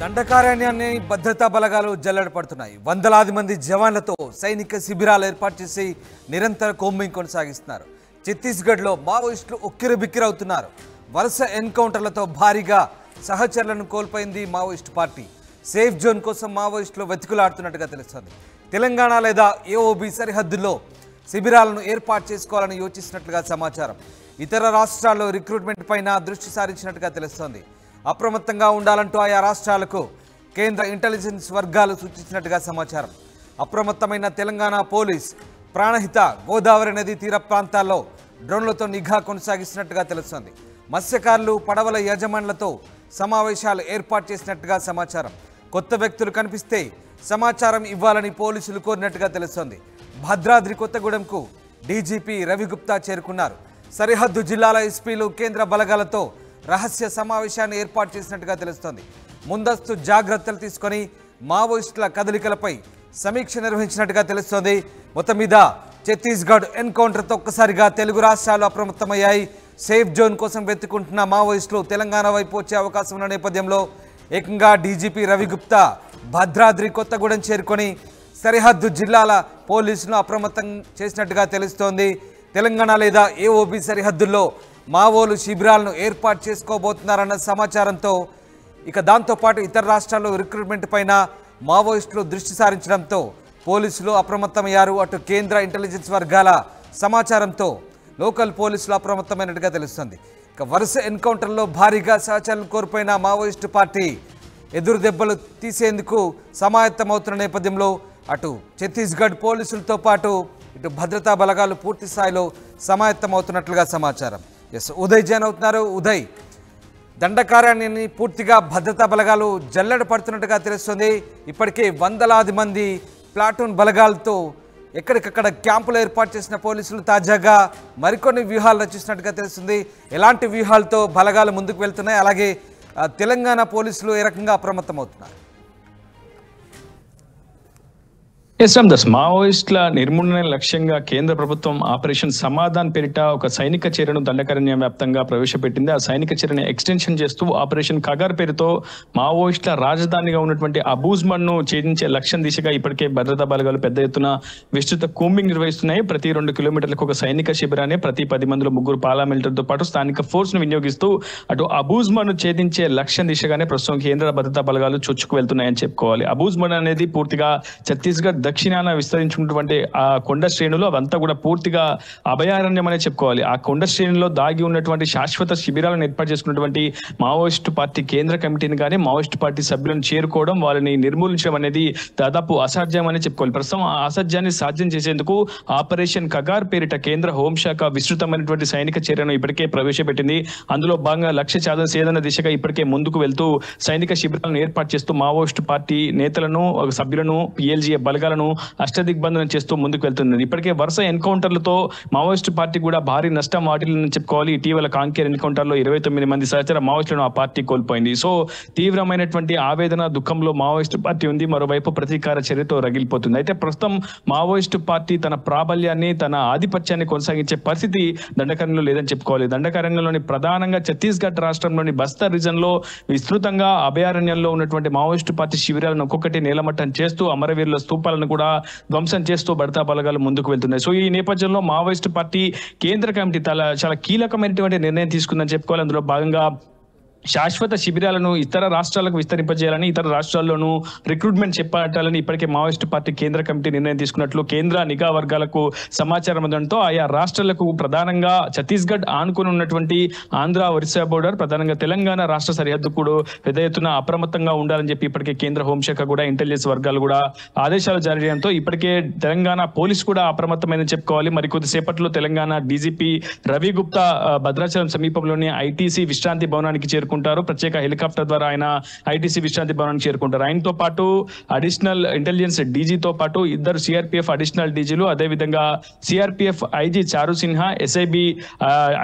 దండకారణ్యాన్ని భద్రతా బలగాలు జల్లెడపడుతున్నాయి. వందలాది మంది జవాన్లతో సైనిక శిబిరాలు ఏర్పాటు చేసి నిరంతర కోంబింగ్ కొనసాగిస్తున్నారు. ఛత్తీస్గఢ్లో మావోయిస్టులు ఉక్కిరిబిక్కిరవుతున్నారు. వరుస ఎన్కౌంటర్లతో భారీగా సహచరులను కోల్పోయింది మావోయిస్టు పార్టీ. సేఫ్ జోన్ కోసం మావోయిస్టులు వెతుకులాడుతున్నట్టుగా తెలుస్తోంది. తెలంగాణ లేదా ఏఓబి సరిహద్దుల్లో శిబిరాలను ఏర్పాటు చేసుకోవాలని యోచిస్తున్నట్లుగా సమాచారం. ఇతర రాష్ట్రాల్లో రిక్రూట్మెంట్ పైన దృష్టి సారించినట్టుగా తెలుస్తోంది. అప్రమత్తంగా ఉండాలంటూ ఆయా రాష్ట్రాలకు కేంద్ర ఇంటెలిజెన్స్ వర్గాలు సూచించినట్టుగా సమాచారం. అప్రమత్తమైన తెలంగాణ పోలీస్ ప్రాణహిత గోదావరి నది తీర ప్రాంతాల్లో డ్రోన్లతో నిఘా కొనసాగిస్తున్నట్టుగా తెలుస్తోంది. మత్స్యకారులు పడవల యజమానులతో సమావేశాలు ఏర్పాటు చేసినట్టుగా సమాచారం. కొత్త వ్యక్తులు కనిపిస్తే సమాచారం ఇవ్వాలని పోలీసులు కోరినట్టుగా తెలుస్తోంది. భద్రాద్రి కొత్తగూడెంకు డీజీపీ రవిగుప్తా చేరుకున్నారు. సరిహద్దు జిల్లాల ఎస్పీలు కేంద్ర బలగాలతో రహస్య సమావేశాన్ని ఏర్పాటు చేసినట్టుగా తెలుస్తోంది. ముందస్తు జాగ్రత్తలు తీసుకొని మావోయిస్టుల కదలికలపై సమీక్ష నిర్వహించినట్టుగా తెలుస్తోంది. మొత్తం మీద ఛత్తీస్గఢ్ ఎన్కౌంటర్తో ఒక్కసారిగా తెలుగు రాష్ట్రాలు అప్రమత్తమయ్యాయి. సేఫ్ జోన్ కోసం వెతుకుంటున్న మావోయిస్టులు తెలంగాణ వైపు వచ్చే అవకాశం ఉన్న నేపథ్యంలో ఏకంగా డీజీపీ రవిగుప్తా భద్రాద్రి కొత్తగూడెం చేరుకొని సరిహద్దు జిల్లాల పోలీసులను అప్రమత్తం చేసినట్టుగా తెలుస్తోంది. తెలంగాణ లేదా ఏఓబి సరిహద్దుల్లో మావోలు శిబిరాలను ఏర్పాటు చేసుకోబోతున్నారన్న సమాచారంతో దాంతోపాటు ఇతర రాష్ట్రాల్లో రిక్రూట్మెంట్ పైన మావోయిస్టులు దృష్టి సారించడంతో పోలీసులు అప్రమత్తమయ్యారు. అటు కేంద్ర ఇంటెలిజెన్స్ వర్గాల సమాచారంతో లోకల్ పోలీసులు అప్రమత్తమైనట్టుగా తెలుస్తుంది. వరుస ఎన్కౌంటర్లో భారీగా సహచరులు కోల్పోయిన మావోయిస్టు పార్టీ ఎదురు దెబ్బలు తీసేందుకు సమాయత్తమవుతున్న నేపథ్యంలో అటు ఛత్తీస్గఢ్ పోలీసులతో పాటు ఇటు భద్రతా బలగాలు పూర్తి స్థాయిలో సమాయత్తమవుతున్నట్లుగా సమాచారం. ఉదయ్ జాయిన్ అవుతున్నారు. ఉదయ్, దండకారణ్యాన్ని పూర్తిగా భద్రతా బలగాలు జల్లెడ పడుతున్నట్టుగా తెలుస్తుంది. ఇప్పటికే వందలాది మంది ప్లాటూన్ బలగాలతో ఎక్కడికక్కడ క్యాంపులు ఏర్పాటు చేసిన పోలీసులు తాజాగా మరికొన్ని వ్యూహాలు రచిస్తున్నట్టుగా తెలుస్తుంది. ఎలాంటి వ్యూహాలతో బలగాలు ముందుకు వెళ్తున్నాయి, అలాగే తెలంగాణ పోలీసులు ఏ రకంగా అప్రమత్తమవుతున్నారు? మావోయిస్టుల నిర్మూలన లక్ష్యంగా కేంద్ర ప్రభుత్వం ఆపరేషన్ సమాధాన్ పేరిట ఒక సైనిక చర్యను దండకారణ్యం వ్యాప్తంగా ప్రవేశపెట్టింది. ఆ సైనిక చర్యను ఎక్స్టెన్షన్ చేస్తూ ఆపరేషన్ కగార్ పేరుతో మావోయిస్టుల రాజధానిగా ఉన్నటువంటి అబూజ్మన్ ను ఛేదించే లక్ష్యం దిశగా ఇప్పటికే భద్రతా బలగాలు పెద్ద ఎత్తున విస్తృత కూంబింగ్ నిర్వహిస్తున్నాయి. ప్రతి 2 కిలోమీటర్లకు ఒక సైనిక శిబిరాన్ని ప్రతి 10 మందిలో 3 పారామిలిటరీతో పాటు స్థానిక ఫోర్స్ ను వినియోగిస్తూ అటు అబూజ్మన్ ను ఛేదించే లక్ష్యం దిశగానే ప్రస్తుతం కేంద్ర భద్రతా బలగాలు చొచ్చుకు వెళ్తున్నాయని చెప్పుకోవాలి. అబూజ్మన్ అనేది పూర్తిగా ఛత్తీస్గఢ్ దక్షిణాన విస్తరించుకున్నటువంటి ఆ కొండ శ్రేణులు అవంతా కూడా పూర్తిగా అభయారణ్యం అనే చెప్పుకోవాలి. ఆ కొండ శ్రేణులో దాగి ఉన్నటువంటి శాశ్వత శిబిరాలను ఏర్పాటు చేసుకున్నటువంటి మావోయిస్టు పార్టీ కేంద్ర కమిటీని కానీ మావోయిస్టు పార్టీ సభ్యులను చేరుకోవడం, వాళ్ళని నిర్మూలించడం అనేది దాదాపు అసాధ్యం అని చెప్పుకోవాలి. ప్రస్తుతం ఆ అసాధ్యాన్ని సాధ్యం చేసేందుకు ఆపరేషన్ కగార్ పేరిట కేంద్ర హోంశాఖ విస్తృతమైనటువంటి సైనిక చర్యను ఇప్పటికే ప్రవేశపెట్టింది. అందులో భాగంగా లక్ష్య ఛేదన దిశగా ఇప్పటికే ముందుకు వెళ్తూ సైనిక శిబిరాలను ఏర్పాటు చేస్తూ మావోయిస్టు పార్టీ నేతలను, సభ్యులను, పిఎల్జీ బలగాలను అష్టదిగ్బంధనం చేస్తూ ముందుకు వెళ్తుంది. ఇప్పటికే వరుస ఎన్కౌంటర్లతో మావోయిస్టు పార్టీ కూడా భారీ నష్టం వాటిల్లని చెప్పుకోవాలి. ఇటీవల కాంకేర్ ఎన్కౌంటర్లో 29 మంది సహచర మావోయిస్టులను ఆ పార్టీ కోల్పోయింది. సో తీవ్రమైనటువంటి ఆవేదన, దుఃఖంలో మావోయిస్టు పార్టీ ఉంది. మరోవైపు ప్రతీకార చర్యతో రగిలిపోతుంది. అయితే ప్రస్తుతం మావోయిస్టు పార్టీ తన ప్రాబల్యాన్ని, తన ఆధిపత్యాన్ని కొనసాగించే పరిస్థితి దండకారణ్యంలో లేదని చెప్పుకోవాలి. దండకారణ్యంలోని ప్రధానంగా ఛత్తీస్గఢ్ రాష్ట్రంలోని బస్తర్ రీజన్ లో విస్తృతంగా అభయారణ్యంలో ఉన్నటువంటి మావోయిస్టు పార్టీ శిబిరాలను ఒక్కొక్కటి నేలమట్టం చేస్తూ అమరవీరుల స్తూపాలను కూడా ధ్వంసం చేస్తూ భద్రతా బలగాలు ముందుకు వెళ్తున్నాయి. సో ఈ నేపథ్యంలో మావోయిస్టు పార్టీ కేంద్ర కమిటీ చాలా కీలకమైనటువంటి నిర్ణయం తీసుకుందని చెప్పుకోవాలి. అందులో భాగంగా శాశ్వత శిబిరాలను ఇతర రాష్ట్రాలకు విస్తరింపజేయాలని, ఇతర రాష్ట్రాల్లోనూ రిక్రూట్మెంట్ చేపట్టాలని ఇప్పటికే మావోయిస్టు పార్టీ కేంద్ర కమిటీ నిర్ణయం తీసుకున్నట్లు కేంద్ర నిఘా వర్గాలకు సమాచారం అందడంతో ఆయా రాష్ట్రాలకు ప్రధానంగా ఛత్తీస్గఢ్ ఆనుకుని ఉన్నటువంటి ఆంధ్ర, ఒరిస్సా బోర్డర్, ప్రధానంగా తెలంగాణ రాష్ట్ర సరిహద్దు కూడా పెద్ద ఎత్తున అప్రమత్తంగా ఉండాలని చెప్పి ఇప్పటికే కేంద్ర హోంశాఖ కూడా, ఇంటెలిజెన్స్ వర్గాలు కూడా ఆదేశాలు జారీ చేయడంతో ఇప్పటికే తెలంగాణ పోలీసు కూడా అప్రమత్తమైందని చెప్పుకోవాలి. మరి కొద్దిసేపట్లో తెలంగాణ డీజీపీ రవిగుప్తా భద్రాచలం సమీపంలోని ఐటీసీ విశ్రాంతి భవనానికి చేరుకుంటారు. ప్రత్యేక హెలికాప్టర్ ద్వారా ఆయన ఐటీసీ విశ్రాంతి భవనానికి చేరుకుంటారు. ఆయనతో పాటు అడిషనల్ ఇంటెలిజెన్స్ డీజీతో పాటు 2 సిఆర్పీఎఫ్ అడిషనల్ డీజీలు, అదేవిధంగా సిఆర్పీఎఫ్ ఐజీ చారు సిన్హా, ఎస్ఐబి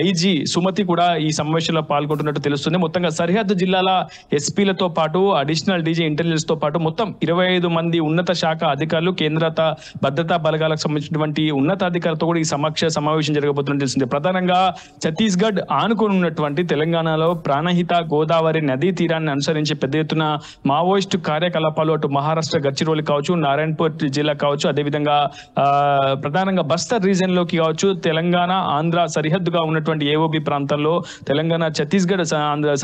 ఐజీ సుమతి కూడా ఈ సమావేశంలో పాల్గొంటున్నట్టు తెలుస్తుంది. మొత్తంగా సరిహద్దు జిల్లాల ఎస్పీలతో పాటు అడిషనల్ డీజీ ఇంటెలిజెన్స్ తో పాటు మొత్తం 25 మంది ఉన్నత శాఖ అధికారులు, కేంద్ర భద్రతా బలగాలకు సంబంధించినటువంటి ఉన్నతాధికారులతో కూడా ఈ సమావేశం జరగబోతున్నట్టు తెలిసింది. ప్రధానంగా ఛత్తీస్గఢ్ ఆనుకుని ఉన్నటువంటి తెలంగాణలో ప్రాణహిత గోదావరి నదీ తీరాన్ని అనుసరించి పెద్ద ఎత్తున మావోయిస్టు కార్యకలాపాలు అటు మహారాష్ట్ర గడ్చిరోలి కావచ్చు, నారాయణపూర్ జిల్లా కావచ్చు, అదేవిధంగా ప్రధానంగా బస్తర్ రీజియన్ లోకి కావచ్చు, తెలంగాణ ఆంధ్ర సరిహద్దుగా ఉన్నటువంటి ఏఓబి ప్రాంతంలో, తెలంగాణ ఛత్తీస్గఢ్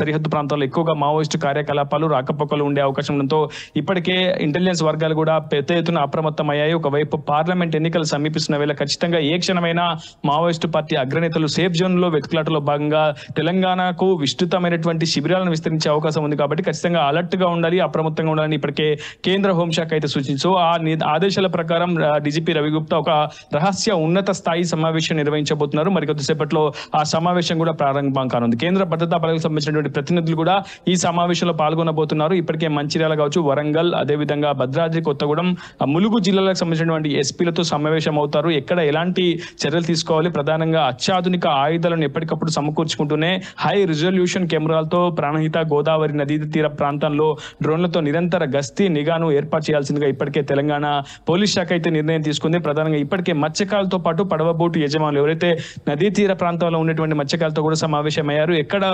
సరిహద్దు ప్రాంతాల్లో ఎక్కువగా మావోయిస్టు కార్యకలాపాలు రాకపోకలు ఉండే అవకాశం ఉండడంతో ఇప్పటికే ఇంటెలిజెన్స్ వర్గాలు కూడా పెద్ద ఎత్తున అప్రమత్తమయ్యాయి. ఒకవైపు పార్లమెంట్ ఎన్నికలు సమీపిస్తున్న వేళ ఖచ్చితంగా ఏ క్షణమైనా మావోయిస్టు పార్టీ అగ్రనేతలు సేఫ్ జోన్ లో వెతుకులాటలో భాగంగా తెలంగాణకు విస్తృతమైనటువంటి శిబిరాలను విస్తరించే అవకాశం ఉంది కాబట్టి ఖచ్చితంగా అలర్ట్ గా ఉండాలి, అప్రమత్తంగా ఉండాలని ఇప్పటికే కేంద్ర హోంశాఖ అయితే సూచించు. ఆ ఆదేశాల ప్రకారం డీజీపీ రవిగుప్తా ఒక రహస్య ఉన్నత స్థాయి సమావేశం నిర్వహించబోతున్నారు. మరి కొద్దిసేపట్లో ఆ సమావేశం కూడా ప్రారంభం కానుంది. కేంద్ర భద్రతా బలగాలకు సంబంధించినటువంటి ప్రతినిధులు కూడా ఈ సమావేశంలో పాల్గొనబోతున్నారు. ఇప్పటికే మంచిర్యాల కావచ్చు, వరంగల్, అదేవిధంగా భద్రాద్రి కొత్తగూడెం, ములుగు జిల్లాలకు సంబంధించినటువంటి ఎస్పీలతో సమావేశం అవుతారు. ఎక్కడ ఎలాంటి చర్యలు తీసుకోవాలి, ప్రధానంగా అత్యాధునిక ఆయుధాలను ఎప్పటికప్పుడు సమకూర్చుకుంటూనే హై రిజల్యూషన్ కెమెరాలతో ప్రాణహిత గోదావరి నదీ తీర ప్రాంతంలో డ్రోన్లతో నిరంతర గస్తీ నిఘాను ఏర్పాటు చేయాల్సిందిగా ఇప్పటికే తెలంగాణ పోలీస్ శాఖ అయితే నిర్ణయం తీసుకుంది. ప్రధానంగా ఇప్పటికే మత్స్యకారులతో పాటు పడవ బోటు యజమానులు ఎవరైతే నదీ తీర ప్రాంతంలో ఉన్నటువంటి మత్స్యకారులతో కూడా సమావేశమయ్యారు. ఎక్కడ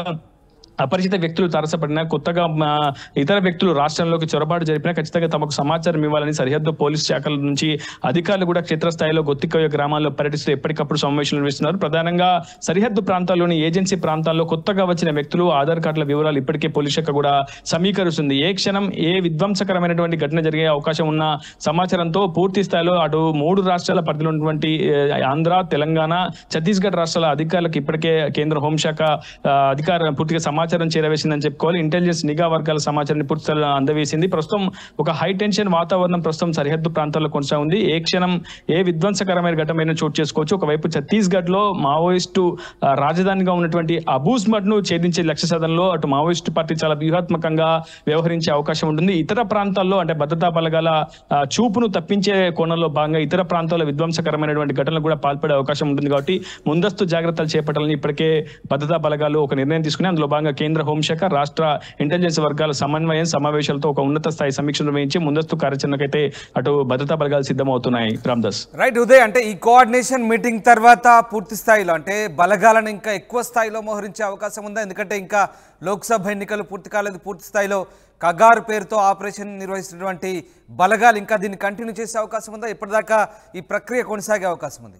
అపరిచిత వ్యక్తులు తారసపడినా, కొత్తగా ఇతర వ్యక్తులు రాష్ట్రంలోకి చొరబాటు జరిపినా ఖచ్చితంగా తమకు సమాచారం ఇవ్వాలని సరిహద్దు పోలీస్ శాఖల నుంచి అధికారులు కూడా క్షేత్రస్థాయిలో గొత్తికోయ గ్రామాల్లో పర్యటిస్తూ ఎప్పటికప్పుడు సమావేశాలు నిర్వహిస్తున్నారు. ప్రధానంగా సరిహద్దు ప్రాంతాల్లోని ఏజెన్సీ ప్రాంతాల్లో కొత్తగా వచ్చిన వ్యక్తులు ఆధార్ కార్డుల వివరాలు ఇప్పటికే పోలీస్ శాఖ కూడా సమీకరిస్తుంది. ఏ క్షణం ఏ విధ్వంసకరమైనటువంటి ఘటన జరిగే అవకాశం ఉన్న సమాచారంతో పూర్తి స్థాయిలో అటు 3 రాష్ట్రాల పరిధిలో ఉన్నటువంటి ఆంధ్ర, తెలంగాణ, ఛత్తీస్గఢ్ రాష్ట్రాల అధికారులకు ఇప్పటికే కేంద్ర హోంశాఖ అధికారులు పూర్తిగా సమాచారం చేరవేసిందని చెప్పుకోవాలి. ఇంటెలిజెన్స్ నిఘా వర్గాల సమాచారాన్ని పూర్తి స్థాయిలో అందవేసింది. ప్రస్తుతం ఒక హై టెన్షన్ వాతావరణం ప్రస్తుతం సరిహద్దు ప్రాంతాల్లో కొనసాగుంది. ఏ క్షణం ఏ విధ్వంసకరమైన ఘటమైన చోటు చేసుకోవచ్చు. ఒకవైపు ఛత్తీస్గఢ్ లో మావోయిస్టు రాజధానిగా ఉన్నటువంటి అబూస్మడ్ ను ఛేదించే లక్ష్య సాధనలో అటు మావోయిస్టు పార్టీ చాలా వ్యూహాత్మకంగా వ్యవహరించే అవకాశం ఉంటుంది. ఇతర ప్రాంతాల్లో అంటే భద్రతా బలగాల చూపును తప్పించే కోణంలో భాగంగా ఇతర ప్రాంతాల్లో విధ్వంసకరమైనటువంటి ఘటనలు కూడా పాల్పడే అవకాశం ఉంటుంది. కాబట్టి ముందస్తు జాగ్రత్తలు చేపట్టాలని ఇప్పటికే భద్రతా బలగాలు ఒక నిర్ణయం తీసుకుని అందులో భాగంగా కేంద్ర హోంశాఖ, రాష్ట్ర ఇంటెలిజెన్స్ వర్గాల సమన్వయం సమావేశాలతో ఒక ఉన్నత స్థాయి సమీక్ష నిర్వహించి ముందస్తు కార్యాచరణకైతే అటు భద్రతా బలగాలు సిద్ధమవుతున్నాయి. రామ్దాస్, రైట్ ఉదయ్, అంటే ఈ కోఆర్డినేషన్ మీటింగ్ తర్వాత పూర్తి స్థాయిలో అంటే బలగాలను ఇంకా ఎక్కువ స్థాయిలో మోహరించే అవకాశం ఉందా? ఎందుకంటే ఇంకా లోక్సభ ఎన్నికలు పూర్తి కాలేదు. పూర్తి స్థాయిలో కగార్ పేరుతో ఆపరేషన్ నిర్వహిస్తున్నటువంటి బలగాలు ఇంకా దీన్ని కంటిన్యూ చేసే అవకాశం ఉందా? ఇప్పటిదాకా ఈ ప్రక్రియ కొనసాగే అవకాశం ఉంది?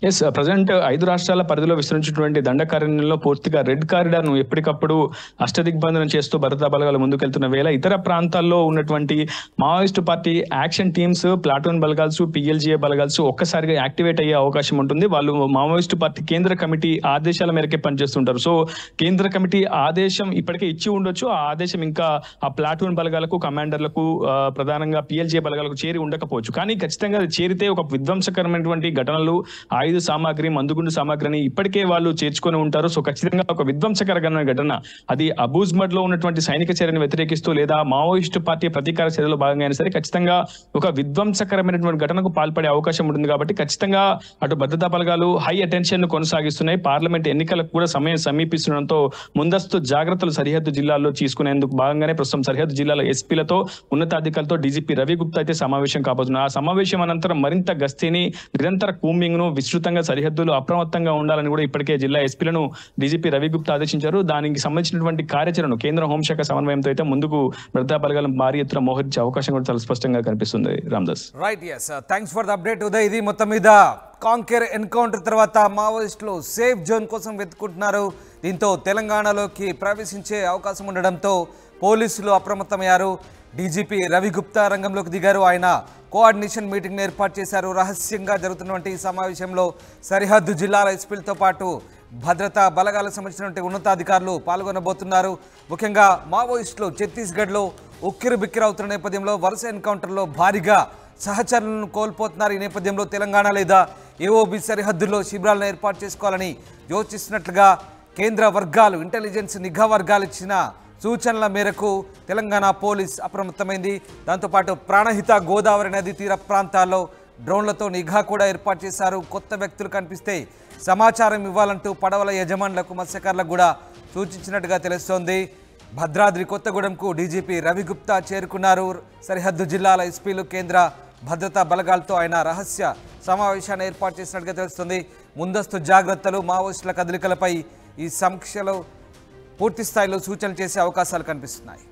ఎస్, ప్రజెంట్ 5 రాష్ట్రాల పరిధిలో విస్తరించినటువంటి దండకారణ్యంలో పూర్తిగా రెడ్ కారిడార్ ను ఎప్పటికప్పుడు అష్టదిగ్బంధనం చేస్తూ భద్రతా బలగాలు ముందుకెళ్తున్న వేళ ఇతర ప్రాంతాల్లో ఉన్నటువంటి Maoist party action teams, platoon బలగాల్స్, పిఎల్జీఏ బలగాల్స్ ఒక్కసారిగా యాక్టివేట్ అయ్యే అవకాశం ఉంటుంది. వాళ్ళు మావోయిస్టు పార్టీ కేంద్ర కమిటీ ఆదేశాల మేరకే పనిచేస్తుంటారు. సో కేంద్ర కమిటీ ఆదేశం ఇప్పటికే ఇచ్చి ఉండొచ్చు. ఆ ఆదేశం ఇంకా ఆ ప్లాటూన్ బలగాలకు, కమాండర్లకు, ప్రధానంగా పిఎల్జీఏ బలగాలకు చేరి ఉండకపోవచ్చు. కానీ ఖచ్చితంగా అది చేరితే ఒక విధ్వంసకరమైనటువంటి ఘటనలు, ఆయుధ సామాగ్రి, మందుగుండు సామాగ్రిని ఇప్పటికే వాళ్ళు చేర్చుకొని ఉంటారు. సో ఖచ్చితంగా ఒక విధ్వంసకరమైన ఘటన అది అబూజ్మడ్ లో ఉన్నటువంటి సైనిక చర్యను వ్యతిరేకిస్తూ లేదా మావోయిస్టు పార్టీ ప్రతీకార చర్యలో భాగంగా అయినా సరే ఖచ్చితంగా ఒక విధ్వంసకరమైనటువంటి ఘటనకు పాల్పడే అవకాశం ఉంటుంది. కాబట్టి ఖచ్చితంగా అటు భద్రతా బలగాలు హై అటెన్షన్ ను కొనసాగిస్తున్నాయి. పార్లమెంట్ ఎన్నికలకు కూడా సమయం సమీపిస్తుండడంతో ముందస్తు జాగ్రత్తలు సరిహద్దు జిల్లాల్లో తీసుకునేందుకు భాగంగానే ప్రస్తుతం సరిహద్దు జిల్లాల ఎస్పీలతో, ఉన్నతాధికారులతో డీజీపీ రవిగుప్తా అయితే సమావేశం కాబోతున్నారు. ఆ సమావేశం అనంతరం మరింత గస్తీని, నిరంతర కూంబింగ్ ను, విస్తృతంగా సరిహద్దులు అప్రమత్తంగా ఉండాలని కూడా ఇప్పటికే జిల్లా ఎస్పీలను డీజీపీ రవిగుప్తా ఆదేశించారు. దానికి సంబంధించినటువంటి కార్యాచరణ కేంద్ర హోంశాఖ సమన్వయంతో అయితే ముందుకు భద్రతా బలగాలను భారీ ఎత్తున మోహరించే అవకాశం కూడా చాలా స్పష్టంగా కనిపిస్తుంది. Ramdas, right, yes, thanks for the update Uday. ఇది మొత్తం మీద కాంకేర్ ఎన్కౌంటర్ తర్వాత మావోయిస్టులు సేఫ్ జోన్ కోసం వెతుకుంటున్నారు. దీంతో తెలంగాణలోకి ప్రవేశించే అవకాశం ఉండడంతో పోలీసులు అప్రమత్తమయ్యారు. డీజీపీ రవిగుప్తా రంగంలోకి దిగారు. ఆయన కోఆర్డినేషన్ మీటింగ్ ఏర్పాటు చేశారు. రహస్యంగా జరుగుతున్నటువంటి ఈ సమావేశంలో సరిహద్దు జిల్లాల ఎస్పీలతో పాటు భద్రతా బలగాలకు సంబంధించినటువంటి ఉన్నతాధికారులు పాల్గొనబోతున్నారు. ముఖ్యంగా మావోయిస్టులు ఛత్తీస్గఢ్లో ఉక్కిరిబిక్కిరవుతున్న నేపథ్యంలో వరుస ఎన్కౌంటర్లో భారీగా సహచరులను కోల్పోతున్నారు. ఈ నేపథ్యంలో తెలంగాణ లేదా ఏఓబి సరిహద్దుల్లో శిబిరాలను ఏర్పాటు చేసుకోవాలని యోచిస్తున్నట్లుగా కేంద్ర వర్గాలు, ఇంటెలిజెన్స్ నిఘా వర్గాలు ఇచ్చిన సూచనల మేరకు తెలంగాణ పోలీస్ అప్రమత్తమైంది. దాంతోపాటు ప్రాణహిత గోదావరి నదీ తీర ప్రాంతాల్లో డ్రోన్లతో నిఘా కూడా ఏర్పాటు చేశారు. కొత్త వ్యక్తులు కనిపిస్తే సమాచారం ఇవ్వాలంటూ పడవల యజమానులకు, మత్స్యకారులకు కూడా సూచించినట్టుగా తెలుస్తోంది. భద్రాద్రి కొత్తగూడెంకు డీజీపీ రవిగుప్తా చేరుకున్నారు. సరిహద్దు జిల్లాల ఎస్పీలు, కేంద్ర భద్రతా బలగాలతో ఆయన రహస్య సమావేశాన్ని ఏర్పాటు చేసినట్టుగా తెలుస్తుంది. ముందస్తు జాగ్రత్తలు, మావోయిస్టుల కదలికలపై ఈ సమీక్షలో పూర్తి స్థాయిలో సూచనలు చేసే అవకాశాలు కనిపిస్తున్నాయి.